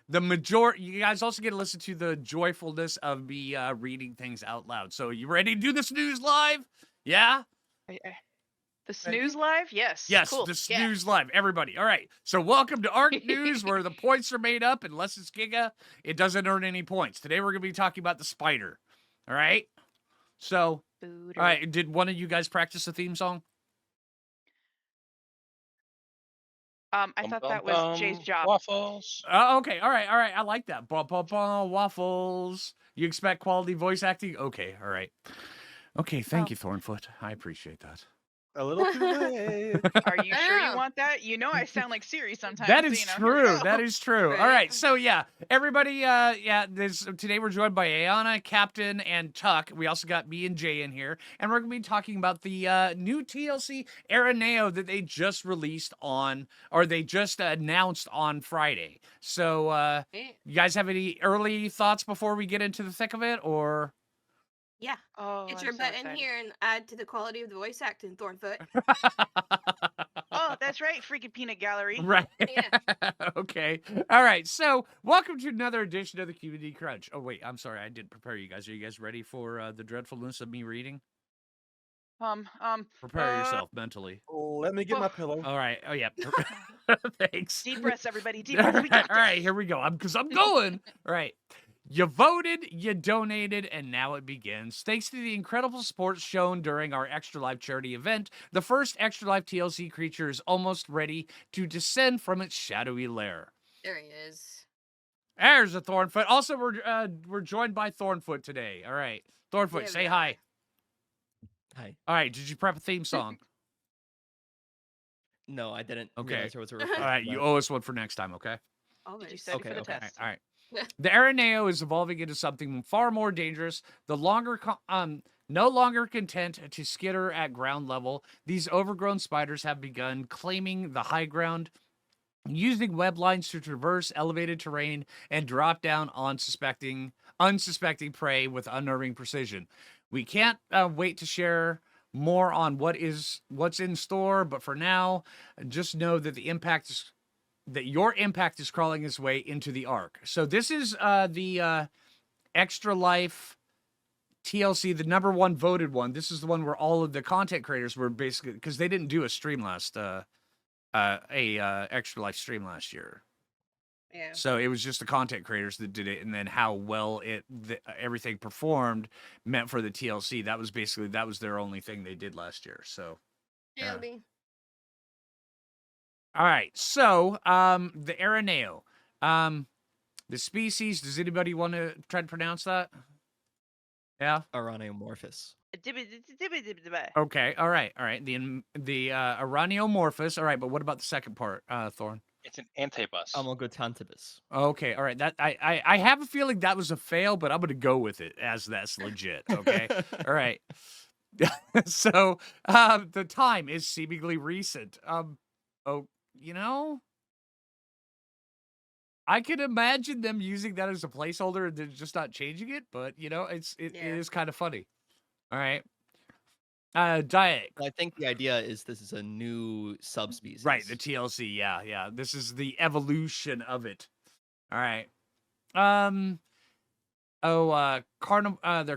You guys also get to listen to the joyfulness of me reading things out loud. So you ready to do the snooze live? Yeah? The snooze live? Yes. Yes, Cool. the Yeah. snooze live. Everybody. All right. So welcome to Arc News, where the points are made up. Unless it's Giga, it doesn't earn any points. Today we're going to be talking about the spider. All right? So, all right. Did one of you guys practice the theme song? I thought that was Jay's job. Waffles. Oh, okay. All right. I like that. Waffles. You expect quality voice acting? Okay. All right. Okay. Thank you, Thornfoot. I appreciate that. A little too late. Are you sure you want that? You know I sound like Siri sometimes. That is so, true. That is true. Right. All right. So yeah, everybody. Today we're joined by Ayana, Captain, and Tuck. We also got me and Jay in here, and we're gonna be talking about the new TLC Araneo that they just released on, or they just announced on Friday. So, you guys have any early thoughts before we get into the thick of it, or? Yeah. Oh, Get your I'm so butt in excited. here and add to the quality of the voice acting, Thornfoot. Oh, that's right, freaking peanut gallery. Right. Yeah. Okay. All right. So, welcome to another edition of the Community Crunch. Oh, wait. I'm sorry. I didn't prepare you guys. Are you guys ready for the dreadfulness of me reading? Prepare yourself mentally. Let me get my pillow. All right. Oh, yeah. Thanks. Deep breaths, everybody. Deep breaths. We got All right. this. Here we go. Because I'm going. All right. You voted, you donated, and now it begins. Thanks to the incredible support shown during our Extra Life charity event, the first Extra Life TLC creature is almost ready to descend from its shadowy lair. There he is. There's a Thornfoot. Also, we're joined by Thornfoot today. All right. Thornfoot, There say we are. hi. Hi. All right. Did you prep a theme song? No, I didn't. Okay. realize there was a All request right. for You that. owe us one for next time, okay? Always. Did you study Okay, for the okay. test? All right. The Araneo is evolving into something far more dangerous. No longer content to skitter at ground level, these overgrown spiders have begun claiming the high ground, using web lines to traverse elevated terrain and drop down on unsuspecting prey with unnerving precision. We can't wait to share more on what's in store, but for now, just know that your impact is crawling its way into the arc. So this is the Extra Life TLC, the number one voted one. This is the one where all of the content creators were basically, because they didn't do a stream last Extra Life stream last year. Yeah. So it was just the content creators that did it, and then how well everything performed meant for the TLC. That was their only thing they did last year. So yeah. Shelby. All right. So the Araneo, the species. Does anybody want to try to pronounce that? Yeah. Araneomorphous. Okay. All right. The Araneomorphous. All right. But what about the second part, Thorn? It's an antibus. Amogotantibus. Okay, all right. That I have a feeling that was a fail, but I'm gonna go with it as that's legit. Okay, all right. So the time is seemingly recent. I could imagine them using that as a placeholder and then just not changing it, but it is kind of funny. All right. Diet. I think the idea is this is a new subspecies. Right, the TLC, yeah. This is the evolution of it. All right. They're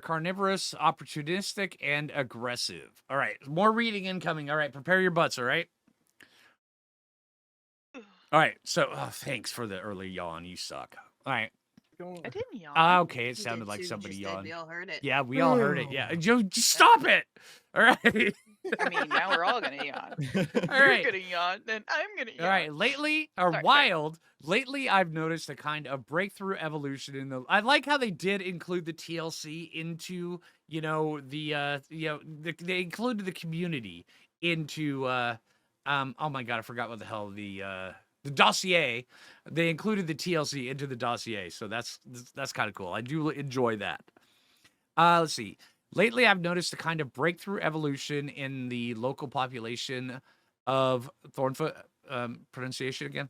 carnivorous, opportunistic, and aggressive. All right, more reading incoming. All right, prepare your butts, all right? All right, so thanks for the early yawn. You suck. All right. I didn't yawn. Okay, it He sounded did like too, somebody just did. yawned. We all heard it. Yeah, we all heard it. Yeah, Joe, just stop it. All right. I mean, now we're all gonna yawn. All You're right. gonna yawn, then I'm gonna yawn. All right. Lately, I've noticed a kind of breakthrough evolution in the. I like how they did include the TLC into, they included the community into, oh my God, I forgot what the hell the dossier. They included the TLC into the dossier, so that's kind of cool. I do enjoy that. Let's see. Lately, I've noticed a kind of breakthrough evolution in the local population of Thornfoot. Pronunciation again?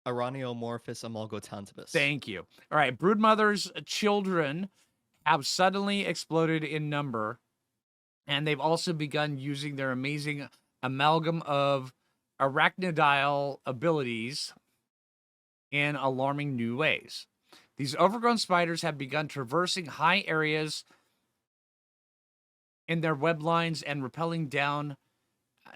Araneomorphous amogotantibus. Thank you. All right. Broodmother's children have suddenly exploded in number, and they've also begun using their amazing amalgam of arachnidal abilities in alarming new ways. These overgrown spiders have begun traversing high areas in their web lines and rappelling down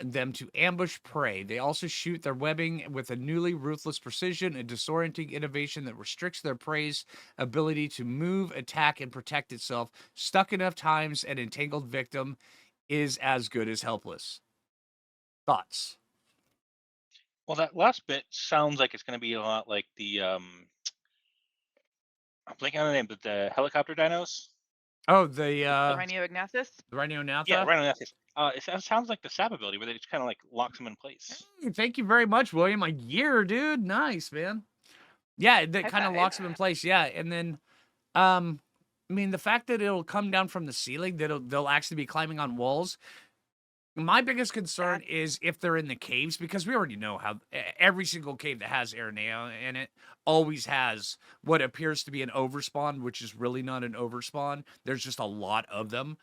them to ambush prey. They also shoot their webbing with a newly ruthless precision, a disorienting innovation that restricts their prey's ability to move, attack, and protect itself. Stuck enough times, an entangled victim is as good as helpless. Thoughts? Well, that last bit sounds like it's going to be a lot like the I'm blanking on the name, but the helicopter dinos. Oh, The Rhino Ignatus? the Rhino Yeah, Natha? right on that. Sounds like the sap ability where they just kind of like locks them in place. Hey, thank you very much, William. A year, dude. Nice, man. Yeah, that High kind of five. locks them in place. Yeah, and then, I mean, the fact that it'll come down from the ceiling, that they'll actually be climbing on walls. My biggest concern is if they're in the caves, because we already know how every single cave that has Araneo in it always has what appears to be an overspawn, which is really not an overspawn. There's just a lot of them.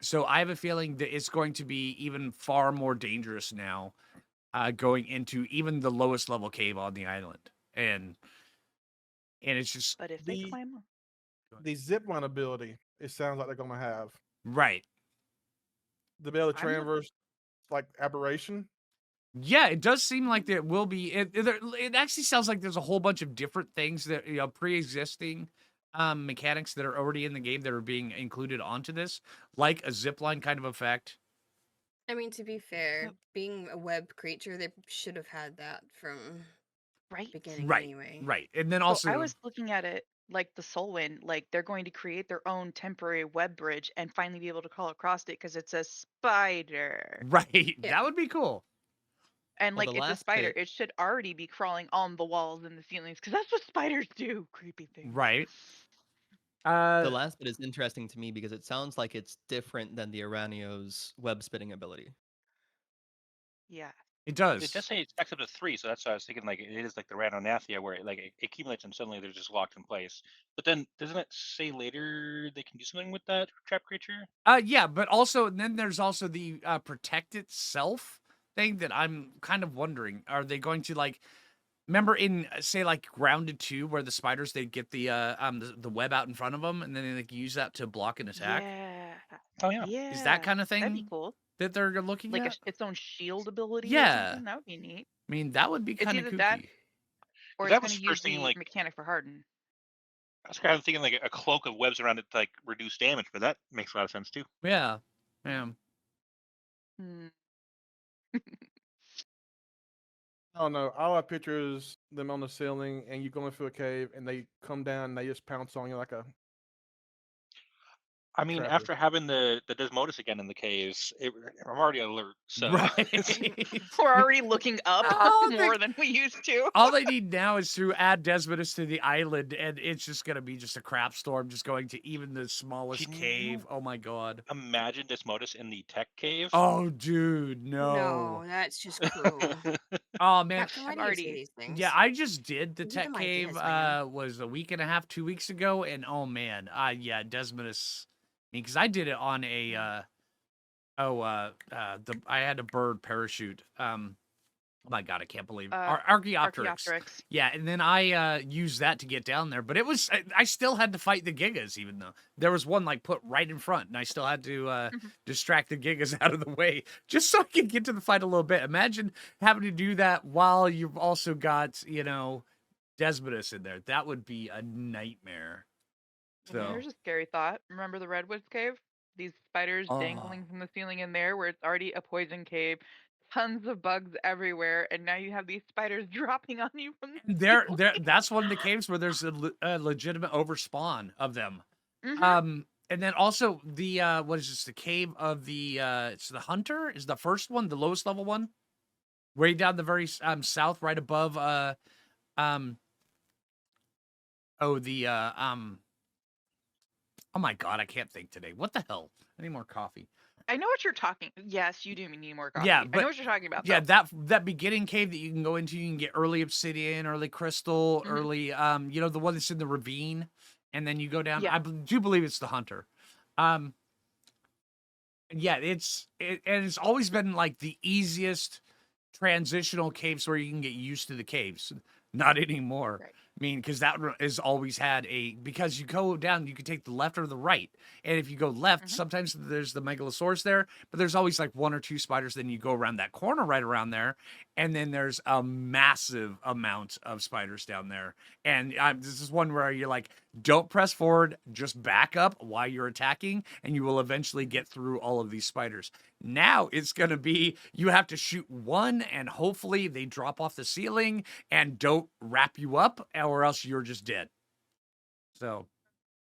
So I have a feeling that it's going to be even far more dangerous now, going into even the lowest level cave on the island, and it's just But if they The climb the zipline ability, it sounds like they're gonna have right. the able to I'm not- traverse like aberration. Yeah, it does seem like there will be. It actually sounds like there's a whole bunch of different things that pre-existing mechanics that are already in the game that are being included onto this, like a zipline kind of effect. I mean, to be fair, Yep. being a web creature, they should have had that from right? beginning Right, anyway. right, and then So also I was looking at it like the Soulwind, like they're going to create their own temporary web bridge and finally be able to crawl across it because it's a spider. right, Yeah. that would be cool. And Well, like the it's a last spider, bit- it should already be crawling on the walls and the ceilings because that's what spiders do. Creepy things. Right. The last bit is interesting to me because it sounds like it's different than the Araneo's web spinning ability. it Yeah. It does. does say it stacks up to 3, so that's why I was thinking like it is like the Rhinonathia where it accumulates and suddenly they're just locked in place. But then doesn't it say later they can do something with that trap creature? Yeah, but also then there's also the protect itself thing that I'm kind of wondering. Are they going to like remember in say like Grounded 2 where the spiders they get the web out in front of them and then they like, use that to block an attack? Yeah. Oh yeah. Yeah. Is that kind of That'd be thing cool. that they're looking Like at? its own shield ability or Yeah. something. That would be neat. I mean, that would be It's kind of either kooky. that or That it's was going to use first thinking, the like- mechanic for harden. I was kind of thinking like a cloak of webs around it to like reduce damage, but that makes a lot of sense too. Yeah. Yeah. Hmm. I don't know. All our pictures them on the ceiling, and you go into a cave, and they come down, and they just pounce on you like a. I mean, Trapper. after having the Desmodus again in the caves, I'm already alert. So Right. We're already looking up Oh, more than we used to. All they need now is to add Desmodus to the island, and it's just gonna be just a crap storm, just going to even the smallest Can cave. you- Oh my god. imagine Desmodus in the tech cave. Oh, dude, No, no. that's just cruel. Oh man. Captain, why I've do you already- say these things? Yeah, I just did the Give tech them cave. ideas, man. Was a week and a half, 2 weeks ago, and oh man, yeah, Desmodus. Because I did it on a I had a bird parachute. Oh my god, I can't believe Archaeopteryx. Archaeopteryx. Yeah, and then I used that to get down there, but it was I still had to fight the Gigas, even though there was one like put right in front, and I still had to distract the Gigas out of the way just so I could get to the fight a little bit. Imagine having to do that while you've also got Desmodus in there. That would be a nightmare. So Here's a scary thought. Remember the Redwoods Cave? These spiders Oh. dangling from the ceiling in there where it's already a poison cave. Tons of bugs everywhere, and now you have these spiders dropping on you from the there ceiling. that's one of the caves where there's a legitimate overspawn of them. Mhm. And then also the what is this? The cave of the it's the Hunter is the first one, the lowest level one, way down the very south, right above oh my god, I can't think today. What the hell? I need more coffee. I know what you're talking. Yes, you do need more coffee. Yeah, I but- know what you're talking about. Yeah, though. that beginning cave that you can go into, you can get early obsidian, early crystal, Mhm. early the one that's in the ravine, and then you go down. Yeah. I do believe it's the Hunter. Yeah, and it's always been like the easiest transitional caves where you can get used to the caves. Not anymore. Right. I mean, because that has always had because you go down, you can take the left or the right. And if you go left, Mhm. sometimes there's the megalosaurus there, but there's always like 1 or 2 spiders. Then you go around that corner right around there, and then there's a massive amount of spiders down there. And this is one where you're like, don't press forward, just back up while you're attacking, and you will eventually get through all of these spiders. Now it's going to be you have to shoot one, and hopefully they drop off the ceiling and don't wrap you up, or else you're just dead. So,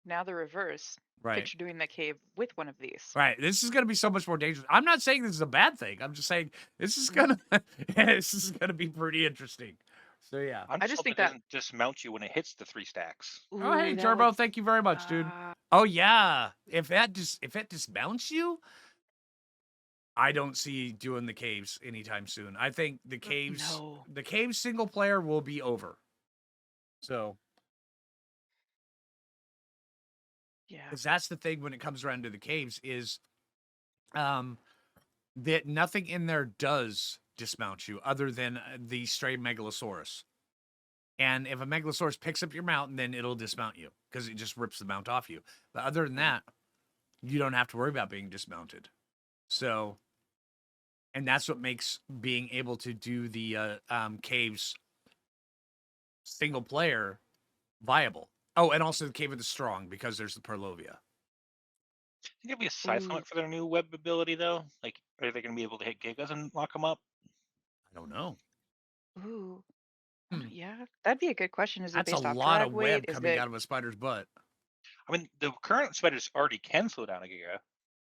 Now the reverse. right. Picture doing the cave with one of these. Right. This is going to be so much more dangerous. I'm not saying this is a bad thing. I'm just saying this is going to this is going to be pretty interesting. So, yeah. I'm I just just hoping think it that. doesn't dismount you when it hits the 3 stacks. Oh, hey, Ooh, that Turbo, would thank you very much, dude. suck. Oh, yeah. If it dismounts you, I don't see doing the caves anytime soon. I think the No. caves single player will be over. So, Yeah. because that's the thing when it comes around to the caves is that nothing in there does dismount you other than the stray megalosaurus. And if a megalosaurus picks up your mount, then it'll dismount you because it just rips the mount off you. But other than that, you don't have to worry about being dismounted. So, and that's what makes being able to do the caves single player viable. Oh, and also the Cave of the Strong because there's the Perlovia. Think there'll be a size Ooh. limit for their new web ability though. Like, are they going to be able to hit gigas and lock them up? I don't know. Ooh. Hmm. Yeah, that'd be a good question. Is it That's a based off lot drag of weight? web Is coming it out of a spider's butt. I mean, the current spiders already can slow down a giga,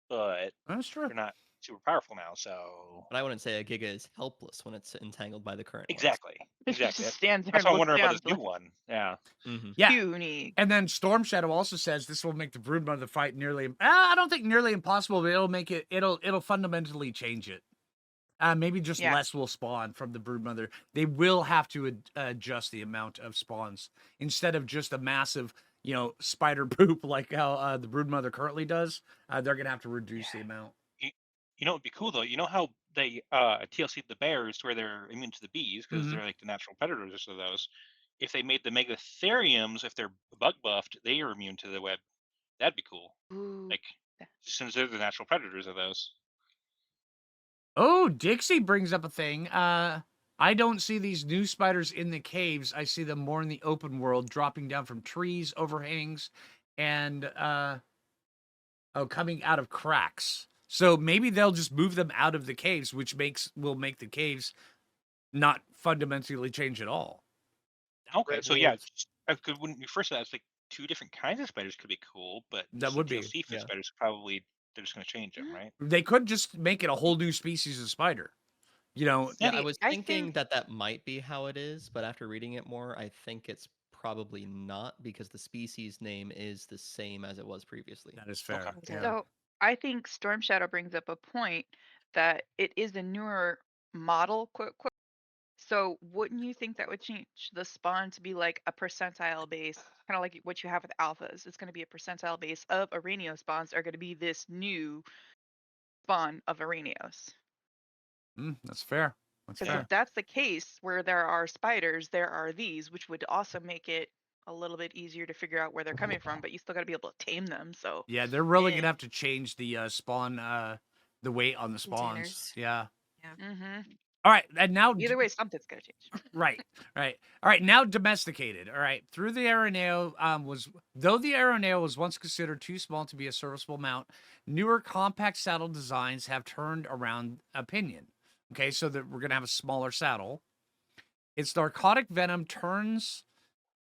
but That's true. they're not super powerful now. So But I wouldn't say a giga is helpless when it's entangled by the current exactly, it exactly. just stands there That's and why I'm looks wondering about down this new like one. Yeah. ones. Yeah. puny? And then Storm Shadow also says this will make the Broodmother fight nearly. I don't think nearly impossible, but it'll make it. It'll fundamentally change it. Maybe just Yeah. less will spawn from the Broodmother. They will have to adjust the amount of spawns instead of just a massive, spider poop like how the Broodmother currently does. They're gonna have to reduce the amount. You know, it'd be cool though. You know how they TLC the bears to where they're immune to the bees because Mhm. they're like the natural predators of those. If they made the megatheriums, if they're bug buffed, they are immune to the web. That'd be cool. Ooh. Like, since they're the natural predators of those. Oh, Dixie brings up a thing. I don't see these new spiders in the caves. I see them more in the open world, dropping down from trees, overhangs, and coming out of cracks. So maybe they'll just move them out of the caves, which will make the caves not fundamentally change at all. Okay, Red so yeah, wolves. when you first said that, it's like 2 different kinds of spiders could be cool, but That just would the be, TLC for yeah. spiders probably they're just gonna change them, right? They could just make it a whole new species of spider. Yeah, I See, was I thinking think that might be how it is, but after reading it more, I think it's probably not because the species name is the same as it was previously. That is fair. Okay. Yeah. so. I think Storm Shadow brings up a point that it is a newer model, quote quote. So wouldn't you think that would change the spawn to be like a percentile base, kind of like what you have with alphas? It's going to be a percentile base of Araneo spawns are going to be this new spawn of Araneos. That's fair. That's Because fair. if that's the case, where there are spiders, there are these, which would also make it a little bit easier to figure out where they're coming from. But you still got to be able to tame them. So Yeah, they're really Eh. gonna have to change the spawn, the weight on the spawns. Containers. Yeah. mhm. All right, and now Either way, something's going to change. right. All right, now domesticated. All right, through the Araneo though the Araneo was once considered too small to be a serviceable mount, newer compact saddle designs have turned around opinion. Okay, so that we're gonna have a smaller saddle. Its narcotic venom turns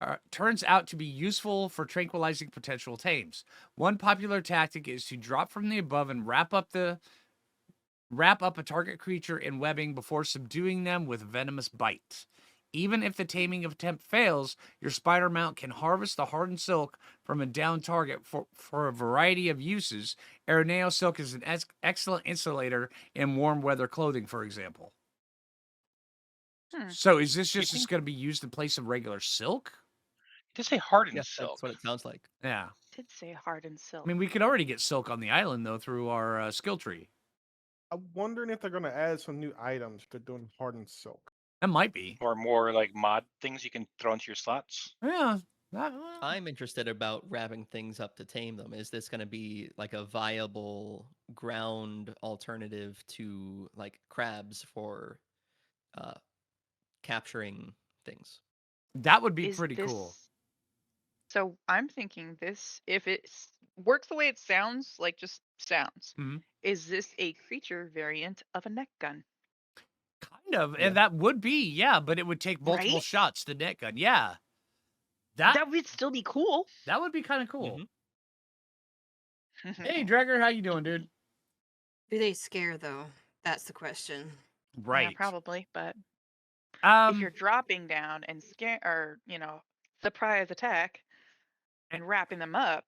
out to be useful for tranquilizing potential tames. One popular tactic is to drop from the above and wrap up a target creature in webbing before subduing them with venomous bite. Even if the taming attempt fails, your spider mount can harvest the hardened silk from a downed target for a variety of uses. Araneo silk is an excellent insulator in warm weather clothing, for example. So is this You just think going to be used in place of regular silk? to say hardened Yeah, silk? that's what it sounds like. Yeah. Did say hardened I silk. mean, we could already get silk on the island, though, through our skill tree. I'm wondering if they're going to add some new items to doing hardened silk. That might be. Or more like mod things you can throw into your slots. Yeah. that- I'm interested about wrapping things up to tame them. Is this going to be like a viable ground alternative to like crabs for uh, capturing things? that would be Is pretty this cool. so I'm thinking this, if it works the way it sounds, like just sounds, Mhm. is this a creature variant of a neck gun? Kind of. Yeah. And that would be, yeah, but it would take multiple Right? shots to net gun. Yeah. That That would still be cool. that would be kind of cool. Mhm. Hey, Dregger, how you doing, dude? Do they scare though? That's the question. Yeah, Right. probably, but if you're Um, dropping down and scare or, surprise attack and wrapping them up,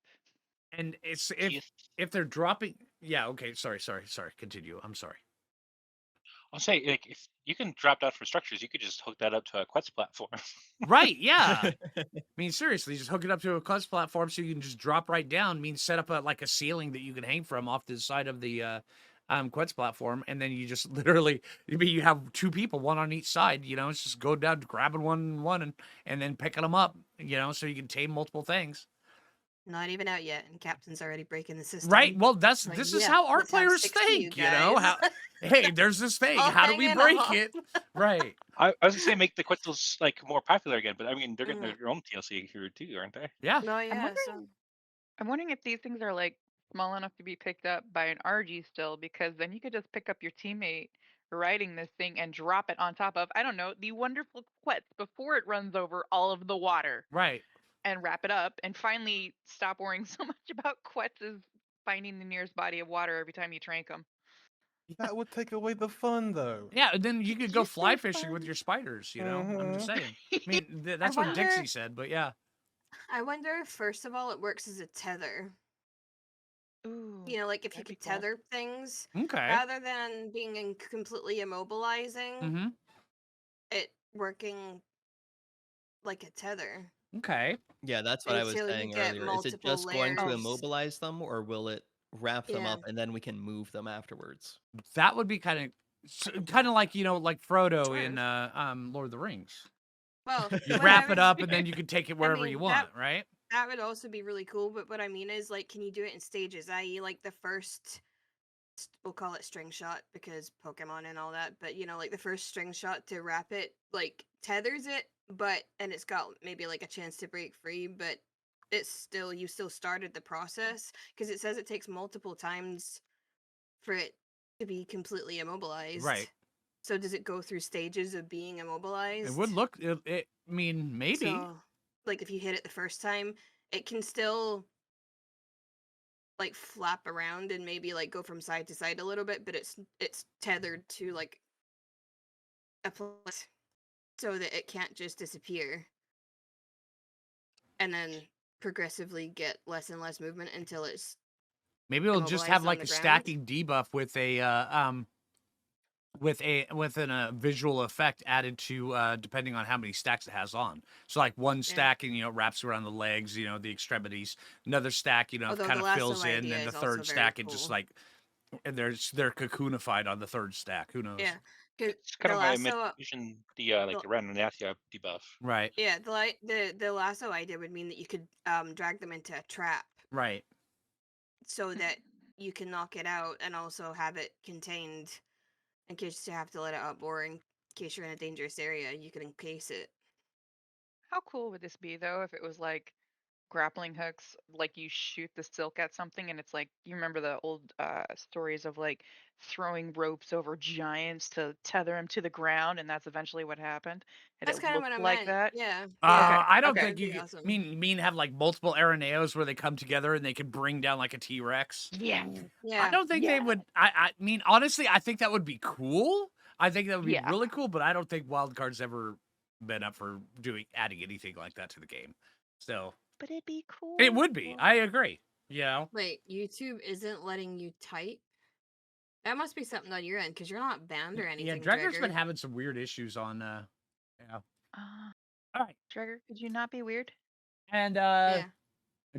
and it's Do you if they're dropping, yeah. Okay, sorry. Continue. I'm sorry. I'll say, like, if you can drop down for structures, you could just hook that up to a Quetz platform. Right. Yeah. I mean, seriously, just hook it up to a clutch platform so you can just drop right down. I mean, set up a ceiling that you can hang from off the side of the Quetz platform, and then you just literally, you have two people, one on each side. It's just go down, grabbing one, and then picking them up. So you can tame multiple things. Not even out yet, and Captain's already breaking the system. Right. Well, Like, this is yeah, how art let's have players 60 you think. How guys. hey, there's this thing. all How do we hanging break off. it? Right. I was gonna say make the Quetzals like more popular again, but I mean they're getting Mhm. their own TLC here too, aren't they? Yeah. No, yeah. I'm wondering if these things are like small enough to be picked up by an RG still, because then you could just pick up your teammate riding this thing and drop it on top of, I don't know, the wonderful Quetz before it runs over all of the water Right. and wrap it up and finally stop worrying so much about Quetzes finding the nearest body of water every time you trank them. That would take away the fun, though. Yeah. And then you Did could you go fly say fishing with fun? your spiders. I'm just Mhm. saying. I mean, that's what wonder- Dixie said. But yeah. I wonder if first of all it works as a tether. Ooh, Like if you that'd be could cool. tether things Okay. rather than being completely immobilizing, Mm-hmm. it working like a tether. Okay. Yeah, that's what I was Until you saying get earlier. Is it multiple just going to layers. immobilize them, or will it wrap them Yeah. up and then we can move them afterwards? That would be kind of like like Frodo in Sure. Lord of the Rings. Well, You what wrap I it was- up and then you can take it wherever mean, you that- want, right? That would also be really cool, but what I mean is, like, can you do it in stages? I.e., like the first, we'll call it string shot because Pokemon and all that, but like the first string shot to wrap it, like tethers it, and it's got maybe like a chance to break free, but you still started the process because it says it takes multiple times for it to be completely immobilized. Right. So does it go through stages of being immobilized? It would look. I mean, maybe. So, like, if you hit it the first time, it can still like flap around and maybe like go from side to side a little bit, but it's tethered to like a place so that it can't just disappear and then progressively get less and less movement until it's Maybe it'll just have immobilized on like the a ground. stacking debuff with a visual effect added to depending on how many stacks it has on. So like one stack and wraps around the legs, the extremities. Another stack, Although kind the of fills lasso in, idea and the is also third very stack it just cool. like and they're cocoonified on the third stack. Who knows? Yeah, because It's kind the of my lasso, vision the like the Randonathia debuff. Right. yeah, the lasso idea would mean that you could drag them into a trap Right. so that you can knock it out and also have it contained in case you have to let it up, or in case you're in a dangerous area, you can encase it. How cool would this be though if it was like grappling hooks, like you shoot the silk at something and it's like, you remember the old stories of like throwing ropes over giants to tether them to the ground, and that's eventually what happened, and That's it kind of what looked I like meant. that. Yeah. I don't okay. think you That'd be could, awesome. mean have like multiple Araneos where they come together and they can bring down like a T-Rex. Yeah. Yeah. I don't think they would. I mean, honestly, I think that would be cool. I think that would be Yeah. really cool, but I don't think Wildcard's ever been up for adding anything like that to the game. So But it'd be cool. it would be. I agree. Wait, YouTube isn't letting you type? That must be something on your end because you're not banned or Yeah, anything. Dregger's Dregger. been having some weird issues on. Yeah. All right. Dregger, could you not be weird? And Yeah.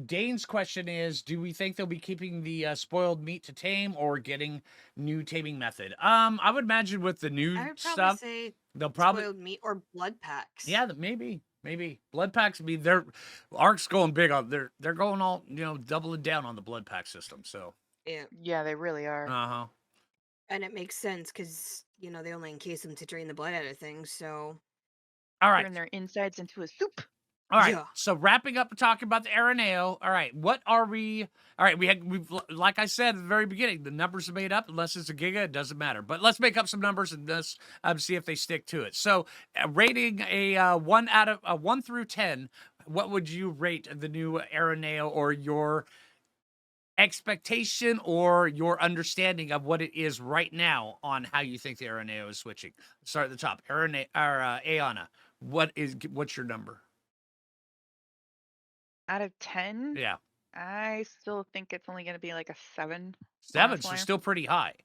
Dane's question is, do we think they'll be keeping the spoiled meat to tame or getting new taming method? I would imagine with the new I would probably stuff, say they'll probably spoiled meat or blood packs. yeah, maybe blood packs. I mean, they're Ark's going big on they're going all doubling down on the blood pack system. So Yeah. Yeah, they really are. uh-huh. And it makes sense because, they only encase them to drain the blood out of things. So, All right. Turn their insides into a soup. All right. Yeah. So wrapping up talking about the Araneo. All right. What are we? All right. We've like I said at the very beginning, the numbers are made up. Unless it's a giga, it doesn't matter. But let's make up some numbers and let's see if they stick to it. So rating a 1 through 10, what would you rate the new Araneo, or your expectation or your understanding of what it is right now on how you think the Araneo is switching? Start at the top. Araneo or Aeona. What's your number? Out of 10, Yeah. I still think it's only going to be like a 7. 7, so honestly. still pretty high.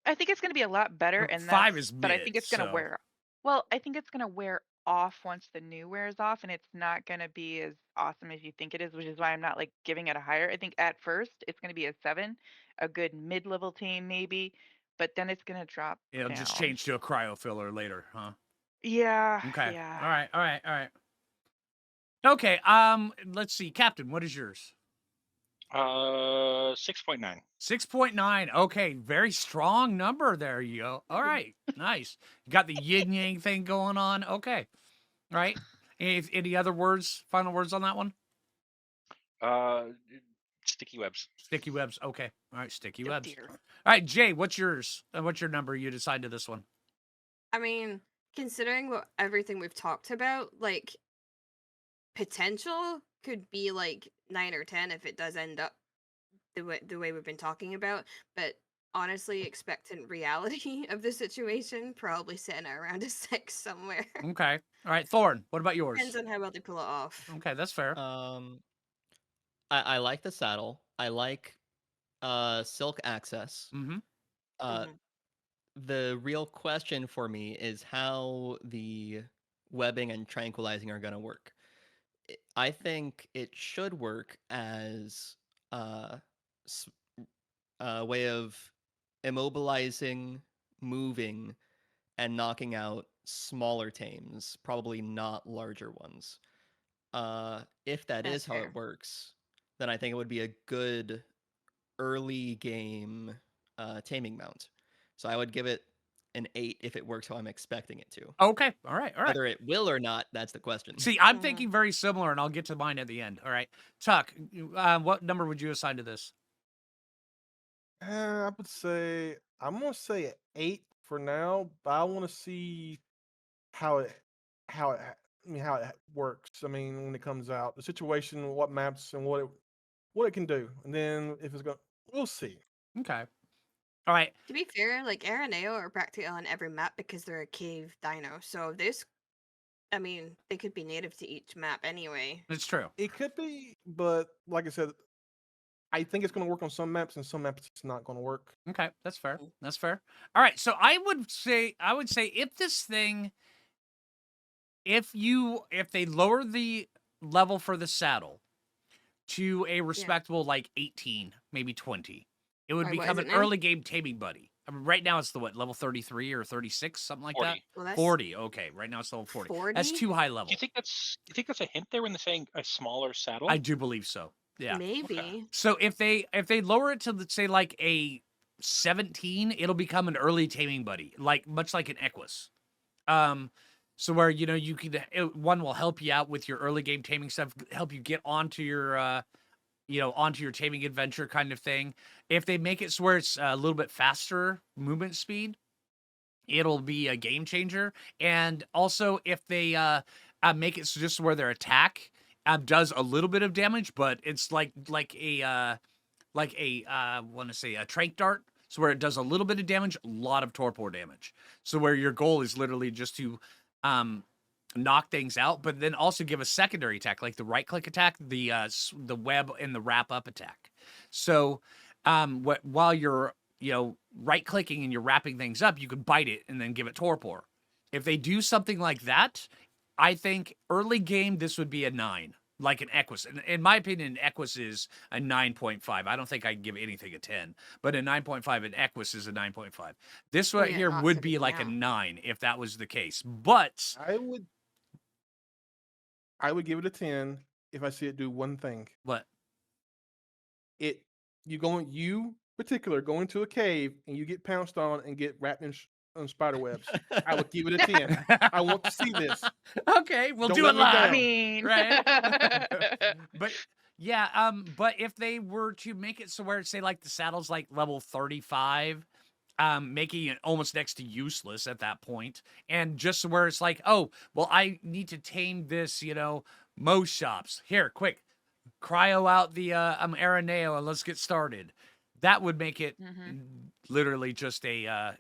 I think it's going to be a lot better, But and 5 is but I mid, think it's going to so- wear. Well, I think it's going to wear off once the new wears off, and it's not going to be as awesome as you think it is, which is why I'm not like giving it a higher. I think at first it's going to be a 7, a good mid-level team maybe, but then it's going to drop It'll down. just change to a cryo filler later, huh? Yeah. Okay. Yeah. All right. Okay, let's see. Captain, what is yours? 6.9. 6.9. Okay, very strong number there you go. All right. Nice. You got the yin yang thing going on. Okay. All right. Any other final words on that one? Sticky webs. Sticky webs. Okay. All right, sticky Oh, webs. dear. All right, Jay, what's yours? What's your number you decide to this one? I mean, considering everything we've talked about, like, potential could be like 9 or 10 if it does end up the way we've been talking about. But honestly, expectant reality of the situation probably sitting at around a 6 somewhere. Okay. All right, Thorn, what about yours? Depends on how well they pull it off. Okay, that's fair. I like the saddle. I like silk access. Mm-hmm. Mhm. The real question for me is how the webbing and tranquilizing are going to work. I think it should work as a way of immobilizing, moving, and knocking out smaller tames, probably not larger ones. If that That's is how fair. it works, then I think it would be a good early game taming mount. So I would give it an 8 if it works how I'm expecting it to. Okay. All right. Whether it will or not, that's the question. See, I'm Mhm. thinking very similar, and I'll get to mine at the end. All right. Tuck, what number would you assign to this? I would say I'm gonna say an 8 for now, but I want to see how it how it how it works. I mean, when it comes out, the situation, what maps, and what it can do, and then if it's going, we'll see. Okay. All right. To be fair, like Araneo are practically on every map because they're a cave dino. So they could be native to each map anyway. It's true. It could be, but like I said, I think it's going to work on some maps, and some maps it's not going to work. Okay, that's fair. That's fair. All right. So I would say if this thing, if they lower the level for the saddle to a respectable like 18, maybe 20, it would Alright, what become is an it now? early game taming buddy. I mean, right now it's the level 33 or 36, something like 40. that. Well, that's 40. Okay, right now it's level 40. That's 40? too high Do level. you think that's a hint there when they're saying a smaller saddle? I do believe so. Yeah. Maybe. So if they lower it to let's say like a 17, it'll become an early taming buddy, like much like an Equus. So where you can one will help you out with your early game taming stuff, help you get onto your onto your taming adventure kind of thing. If they make it so where it's a little bit faster movement speed, it'll be a game changer. And also if they make it so just where their attack does a little bit of damage, but it's like a want to say a trank dart. So where it does a little bit of damage, a lot of torpor damage. So where your goal is literally just to knock things out, but then also give a secondary attack, like the right click attack, the web and the wrap up attack. So while you're right clicking and you're wrapping things up, you could bite it and then give it torpor. If they do something like that, I think early game this would be a 9. like an Equus. In my opinion, an Equus is a 9.5. I don't think I can give anything a 10, but a 9.5, an Equus is a 9.5. This Well, right yeah, here not would for be the like a ground. 9 if that was the case. But I would give it a 10 if I see it do one thing. what? You particular go into a cave and you get pounced on and get wrapped in spider webs. I would give it a 10. I want to see this. Okay, we'll Don't do let it me live. I down. mean, Right? But yeah, but if they were to make it so where say like the saddle's like level 35, making it almost next to useless at that point, and just where it's like, oh, well, I need to tame this, Mo shops. Here, quick, cryo out the Araneo and let's get started. That would make it literally just a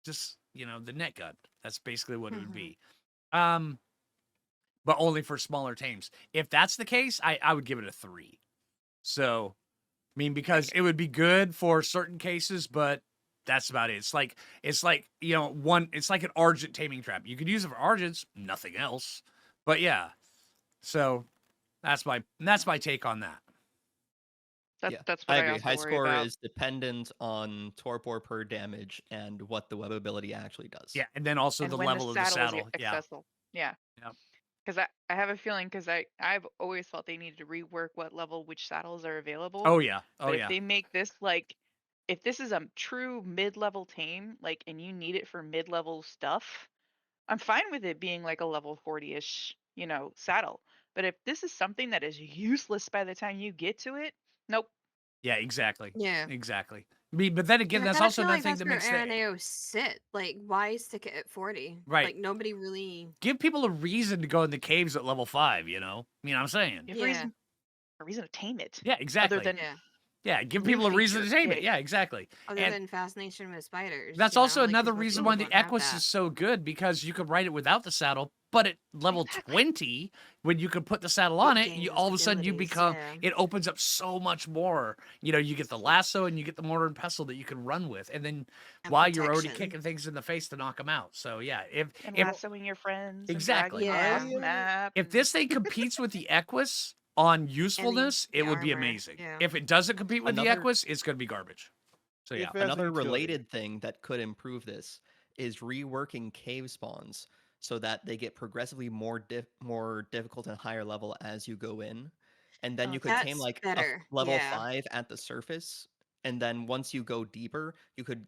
the net gun. That's basically what it would be. But only for smaller tames. If that's the case, I would give it a 3. So, I mean, because it would be good for certain cases, but that's about it. It's like it's like an Argent taming trap. You could use it for Argents, nothing else. But yeah. So that's my take on that. that's what I I agree. also High worry score about. is dependent on torpor per damage and what the web ability actually does. Yeah, and then also And the when level of the saddle. is Yeah. accessible. Yeah. Yep. Because I have a feeling because I've always felt they needed to rework what level which saddles are available. Oh yeah. Oh But yeah. if they make this if this is a true mid-level tame, and you need it for mid-level stuff, I'm fine with it being like a level 40-ish, saddle. But if this is something that is useless by the time you get to it, nope. Yeah, exactly. Yeah. Exactly. I mean, but then again, I that's kinda also feel another like thing that's that where makes the Araneo sit. Like, why stick it at 40? Right. Like, nobody really. give people a reason to go in the caves at level 5, I mean, I'm saying. You have a reason to tame it. Yeah, exactly. Other than Yeah, give new people a reason to feature. tame it. Yeah, exactly. Other And than fascination with spiders. that's you also know, like, 'cause another most reason people why the don't have Equus that. is so good, because you could ride it without the saddle, but at level Exactly. 20, when you could put the saddle on it, gains you its all of a sudden you abilities, become yeah. it opens up so much more. You get the lasso and you get the mortar and pestle that you can run with, and then And while you're already protection. kicking things in the face to knock them out. So yeah, and if lassoing your friends. Exactly. And dragging them Yeah. across the map. if this thing competes with the Equus on usefulness, the it would be armor, amazing. yeah. If it doesn't compete with the Another- Equus, it's going to be garbage. So yeah. If it has a Another utility. related thing that could improve this is reworking cave spawns so that they get progressively more difficult and higher level as you go in. And then Oh, you could tame That's like better. a level Yeah. 5 at the surface. And then once you go deeper, you could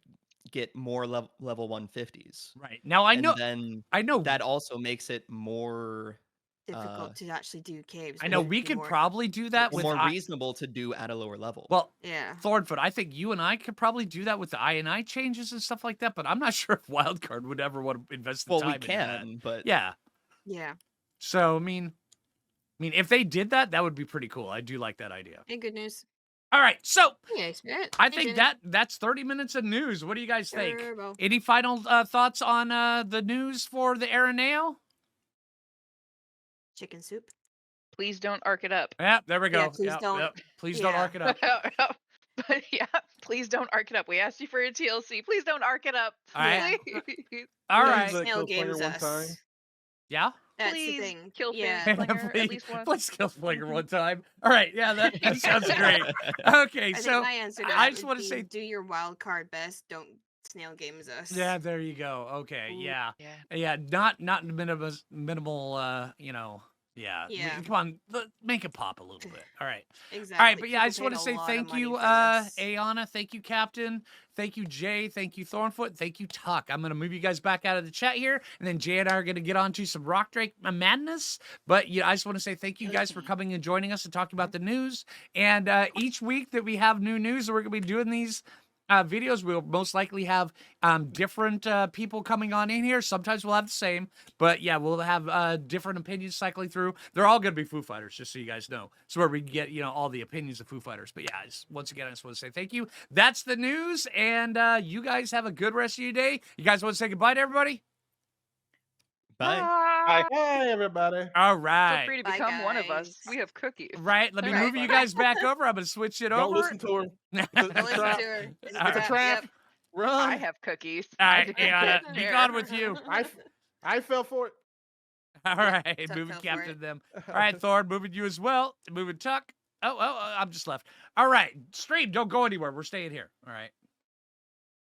get more level 150s. Right. Now I know And then I know that also makes it more Difficult to actually do caves. I know which we would be could more- probably do that with more reasonable to do at a lower level. Well, Yeah. Thornfoot, I think you and I could probably do that with the I changes and stuff like that, but I'm not sure if Wildcard would ever want to invest the well, time we into that. can, but Yeah. Yeah. So I mean, if they did that, that would be pretty cool. I do like that idea. Hey, good news. All right, so Yeah, Spirit. I Hey, think Jenny. that's 30 minutes of news. What do you guys think? Turbo. Any final thoughts on the news for the Araneo? Chicken soup. please don't arc it up. Yeah, there we go. Yeah, please Yep, don't. yep. Please don't Yeah. arc it up. But yeah, please don't arc it up. We asked you for a TLC. Please don't arc it up. All right. Please. All Please right. let Snail Kill Phlinger games one us. time. Yeah. That's Please the thing. kill yeah. Phlinger at least once. Let's kill Phlinger one time. All right. Yeah, that sounds great. Okay, I so think my answer to I that just would wanna be say- do your wild card best. Don't snail games us. yeah, there you go. Okay, Ooh, yeah. Yeah. Yeah, not minimal, yeah. Yeah. Come on, make it pop a little bit. All right. Exactly. All right, but yeah, I People just want to paid a say lot of thank money you, for this. Ayana. Thank you, Captain. Thank you, Jay. Thank you, Thornfoot. Thank you, Tuck. I'm going to move you guys back out of the chat here, and then Jay and I are going to get on to some Rock Drake madness. But yeah, I just want to say thank you guys for coming and joining us and talking about the news. And each week that we have new news, we're going to be doing these videos. We'll most likely have different people coming on in here. Sometimes we'll have the same, but yeah, we'll have different opinions cycling through. They're all going to be Foo Fighters, just so you guys know. So where we get all the opinions of Foo Fighters. But yeah, once again, I just want to say thank you. That's the news, and you guys have a good rest of your day. You guys want to say goodbye to everybody? Bye. Bye. Bye, everybody. All Feel right. free to Bye, become one of us. guys. We have cookies. Right, let me All right, move you bye. guys back over. I'm going to switch it Don't over. listen to her. Don't It's a listen trap. to her. It's All right. It's a trap. Yep. Run. I have cookies. All I right, didn't Ayana, get be there. gone with you. I fell for it. All Yeah, right, Tuck moving fell for Captain it. them. All right, Thorn, moving you as well. Moving Tuck. Oh, I'm just left. All right, Stream, don't go anywhere. We're staying here. All right.